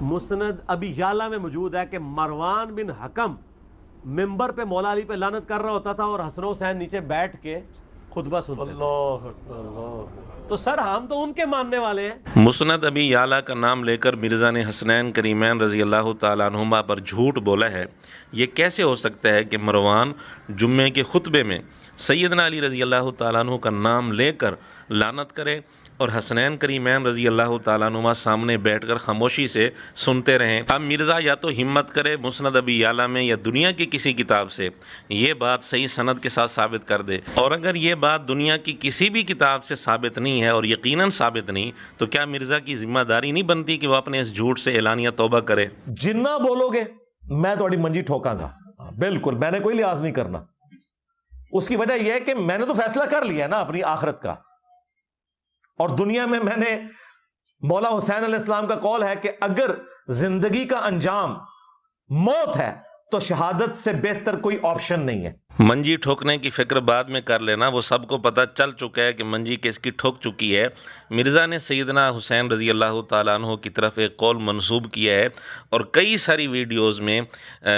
مسند ابی یعلا میں موجود ہے کہ مروان بن حکم ممبر پہ مولا علی پہ لعنت کر رہا ہوتا تھا اور حسن و حسین نیچے بیٹھ کے خطبہ سنتے تھے۔ اللہ اللہ۔ تو سر ہم تو ان کے ماننے والے ہیں۔ مسند ابی یعلا کا نام لے کر مرزا نے حسنین کریمین رضی اللہ تعالیٰ عنہما پر جھوٹ بولا ہے۔ یہ کیسے ہو سکتا ہے کہ مروان جمعے کے خطبے میں سیدنا علی رضی اللہ تعالیٰ عنہ کا نام لے کر لعنت کرے اور حسنین کریمین رضی اللہ تعالیٰ عنہما سامنے بیٹھ کر خاموشی سے سنتے رہیں؟ اب مرزا یا تو ہمت کرے مسند ابی یعلا میں یا دنیا کی کسی کتاب سے یہ بات صحیح سند کے ساتھ ثابت کر دے، اور اگر یہ بات دنیا کی کسی بھی کتاب سے ثابت نہیں ہے اور یقیناً ثابت نہیں، تو کیا مرزا کی ذمہ داری نہیں بنتی کہ وہ اپنے اس جھوٹ سے اعلانیہ توبہ کرے؟ جنہ بولو گے میں تھوڑی منجی ٹھوکاں گا، بالکل میں نے کوئی لحاظ نہیں کرنا۔ اس کی وجہ یہ ہے کہ میں نے تو فیصلہ کر لیا نا اپنی آخرت کا، اور دنیا میں میں نے مولا حسین علیہ السلام کا قول ہے کہ اگر زندگی کا انجام موت ہے تو شہادت سے بہتر کوئی آپشن نہیں ہے۔ منجی ٹھوکنے کی فکر بعد میں کر لینا، وہ سب کو پتہ چل چکا ہے کہ منجی کس کی ٹھوک چکی ہے۔ مرزا نے سیدنا حسین رضی اللہ تعالیٰ عنہ کی طرف ایک قول منسوب کیا ہے، اور کئی ساری ویڈیوز میں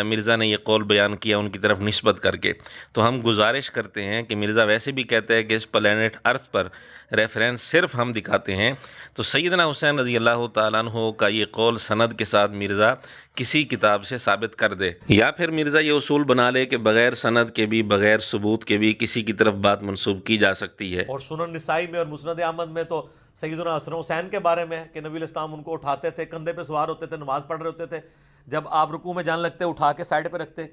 مرزا نے یہ قول بیان کیا ان کی طرف نسبت کر کے۔ تو ہم گزارش کرتے ہیں کہ مرزا ویسے بھی کہتا ہے کہ اس پلینٹ ارتھ پر ریفرنس صرف ہم دکھاتے ہیں، تو سیدنا حسین رضی اللہ تعالیٰ عنہ کا یہ قول سند کے ساتھ مرزا کسی کتاب سے ثابت کر دے، یا پھر مرزا یہ اصول بنا لے کہ بغیر سند کے بھی بغیر ثبوت کے بھی کسی کی طرف بات منسوب کی جا سکتی ہے۔ اور سنن نسائی میں اور مسند احمد میں تو سیدنا حسن و حسین کے بارے میں ہے کہ نبی علیہ السلام ان کو اٹھاتے تھے، کندھے پہ سوار ہوتے تھے، نماز پڑھ رہے ہوتے تھے، جب آپ رکوع میں جان لگتے اٹھا کے سائڈ پہ رکھتے،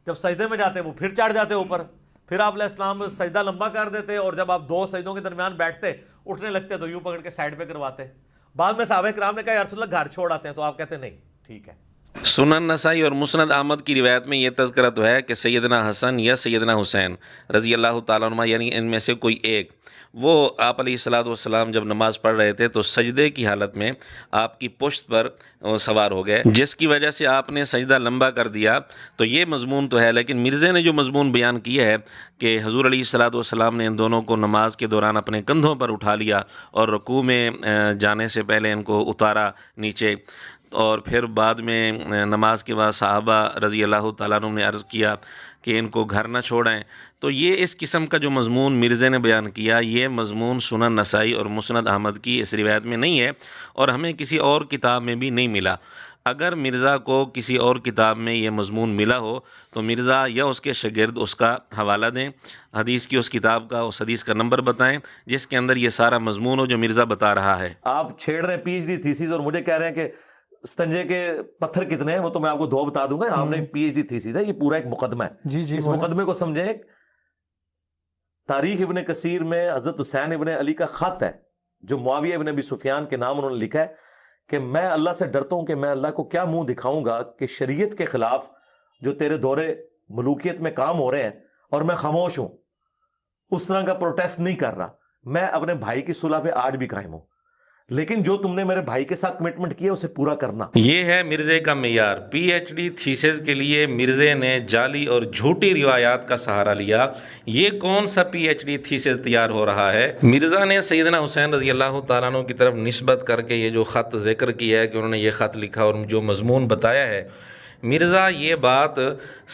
جب سجدے میں جاتے وہ پھر چڑھ جاتے اوپر، پھر آپ علیہ السلام سجدہ لمبا کر دیتے، اور جب آپ دو سجدوں کے درمیان بیٹھتے اٹھنے لگتے تو یوں پکڑ کے سائڈ پہ کرواتے۔ بعد میں صحابہ کرام نے کہا یا رسول اللہ گھر چھوڑ آتے ہیں، تو آپ کہتے نہیں ٹھیک ہے۔ سنن نسائی اور مسند احمد کی روایت میں یہ تذکرہ تو ہے کہ سیدنا حسن یا سیدنا حسین رضی اللہ تعالیٰ عنہ، یعنی ان میں سے کوئی ایک، وہ آپ علیہ الصلوۃ والسلام جب نماز پڑھ رہے تھے تو سجدے کی حالت میں آپ کی پشت پر سوار ہو گئے، جس کی وجہ سے آپ نے سجدہ لمبا کر دیا۔ تو یہ مضمون تو ہے، لیکن مرزا نے جو مضمون بیان کیا ہے کہ حضور علیہ الصلوۃ والسلام نے ان دونوں کو نماز کے دوران اپنے کندھوں پر اٹھا لیا اور رکوع میں جانے سے پہلے ان کو اتارا نیچے، اور پھر بعد میں نماز کے بعد صحابہ رضی اللہ تعالیٰ عنہ نے عرض کیا کہ ان کو گھر نہ چھوڑیں، تو یہ اس قسم کا جو مضمون مرزا نے بیان کیا، یہ مضمون سنن نسائی اور مسند احمد کی اس روایت میں نہیں ہے، اور ہمیں کسی اور کتاب میں بھی نہیں ملا۔ اگر مرزا کو کسی اور کتاب میں یہ مضمون ملا ہو تو مرزا یا اس کے شاگرد اس کا حوالہ دیں، حدیث کی اس کتاب کا، اس حدیث کا نمبر بتائیں جس کے اندر یہ سارا مضمون ہو جو مرزا بتا رہا ہے۔ آپ چھیڑ رہے ہیں پی ایچ ڈی تھیسس اور مجھے کہہ رہے ہیں کہ استنجے کے پتھر کتنے ہیں، وہ تو میں آپ کو دو بتا دوں گا۔ آپ نے پی ایچ ڈی تھیسس ہے، یہ پورا ایک مقدمہ ہے۔ اس مقدمے کو سمجھیں، تاریخ ابن کثیر میں حضرت حسین ابن علی کا خط ہے جو معاویہ ابن ابی سفیان کے نام انہوں نے لکھا ہے کہ میں اللہ سے ڈرتا ہوں کہ میں اللہ کو کیا منہ دکھاؤں گا کہ شریعت کے خلاف جو تیرے دور ملوکیت میں کام ہو رہے ہیں اور میں خاموش ہوں، اس طرح کا پروٹیسٹ نہیں کر رہا۔ میں اپنے بھائی کی صلح پہ آج بھی قائم ہوں، لیکن جو تم نے میرے بھائی کے ساتھ کمٹمنٹ کی ہے اسے پورا کرنا۔ یہ ہے مرزا کا معیار۔ پی ایچ ڈی تھیسس کے لیے مرزا نے جعلی اور جھوٹی روایات کا سہارا لیا۔ یہ کون سا پی ایچ ڈی تھیسس تیار ہو رہا ہے؟ مرزا نے سیدنا حسین رضی اللہ تعالیٰ عنہ کی طرف نسبت کر کے یہ جو خط ذکر کیا ہے کہ انہوں نے یہ خط لکھا اور جو مضمون بتایا ہے، مرزا یہ بات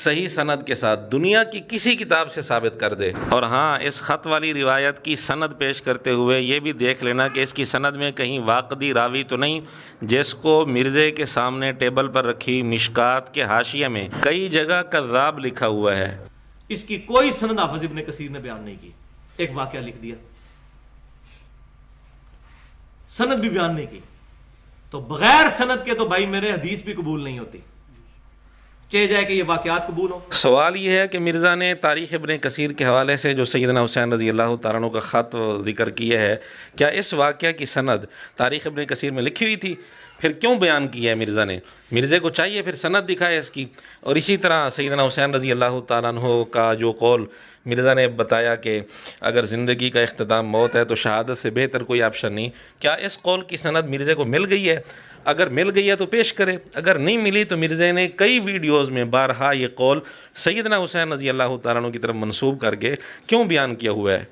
صحیح سند کے ساتھ دنیا کی کسی کتاب سے ثابت کر دے۔ اور ہاں، اس خط والی روایت کی سند پیش کرتے ہوئے یہ بھی دیکھ لینا کہ اس کی سند میں کہیں واقدی راوی تو نہیں، جس کو مرزا کے سامنے ٹیبل پر رکھی مشکات کے حاشیے میں کئی جگہ کذاب لکھا ہوا ہے۔ اس کی کوئی سند حافظ ابن کثیر نے بیان نہیں کی، ایک واقعہ لکھ دیا، سند بھی بیان نہیں کی۔ تو بغیر سند کے تو بھائی میرے حدیث بھی قبول نہیں ہوتی، چاہے جائے کہ یہ واقعات قبول ہو۔ سوال یہ ہے کہ مرزا نے تاریخ ابن کثیر کے حوالے سے جو سیدنا حسین رضی اللہ تعالیٰ عنہ کا خط ذکر کیا ہے، کیا اس واقعہ کی سند تاریخ ابن کثیر میں لکھی ہوئی تھی؟ پھر کیوں بیان کیا ہے مرزا نے؟ مرزا کو چاہیے پھر سند دکھائے اس کی۔ اور اسی طرح سیدنا حسین رضی اللہ تعالیٰ عنہ کا جو قول مرزا نے بتایا کہ اگر زندگی کا اختتام موت ہے تو شہادت سے بہتر کوئی آپشن نہیں، کیا اس قول کی سند مرزا کو مل گئی ہے؟ اگر مل گئی ہے تو پیش کرے، اگر نہیں ملی تو مرزا نے کئی ویڈیوز میں بارہا یہ قول سیدنا حسین رضی اللہ تعالیٰ عنہ کی طرف منسوب کر کے کیوں بیان کیا ہوا ہے؟